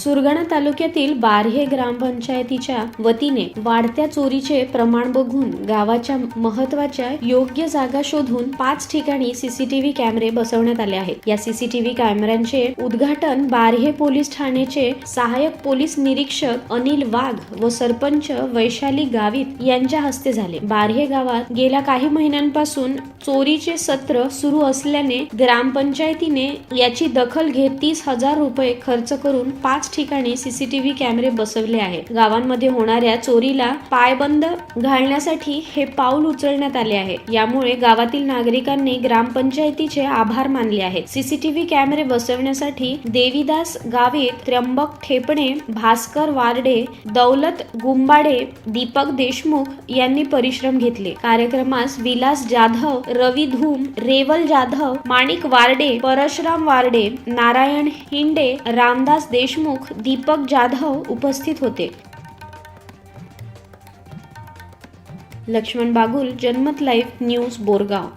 सुरगाणा तालुक्यातील बार्हे ग्रामपंचायतीच्या वतीने वाढत्या चोरीचे प्रमाण बघून गावाच्या महत्त्वाच्या योग्य जागा शोधून 5 ठिकाणी सीसीटीव्ही कॅमेरे बसवण्यात आले आहेत। या सीसीटीव्ही कॅमेऱ्यांचे उद्घाटन बार्हे पोलीस ठाण्याचे सहाय्यक पोलीस निरीक्षक अनिल वाघ व सरपंच वैशाली गावित यांच्या हस्ते झाले। बार्हे गावात गेल्या काही महिन्यांपासून चोरीचे सत्र सुरू असल्याने ग्रामपंचायतीने याची दखल घेत 30,000 रुपये खर्च करून 5 ठिकाणी सीसीटीव्ही कॅमेरे बसवले आहेत। गावांमध्ये होणाऱ्या चोरीला पायबंद घालण्यासाठी हे पाऊल उचलण्यात आले आहे। यामुळे गावातील नागरिकांनी ग्रामपंचायतीचे आभार मानले आहेत। सीसीटीव्ही कॅमेरे बसवण्यासाठी देवीदास गावित, त्र्यंबक ठेपणे, भास्कर वारडे, दौलत गुंबाडे, दीपक देशमुख यांनी परिश्रम घेतले। कार्यक्रमास विलास जाधव, रवी धूम, रेवल जाधव, माणिक वारडे, परशुराम वारडे, नारायण हिंडे, रामदास देशमुख, दीपक जाधव उपस्थित होते। लक्ष्मण बागुल, जनमत लाईव्ह न्यूज, बोरगाव।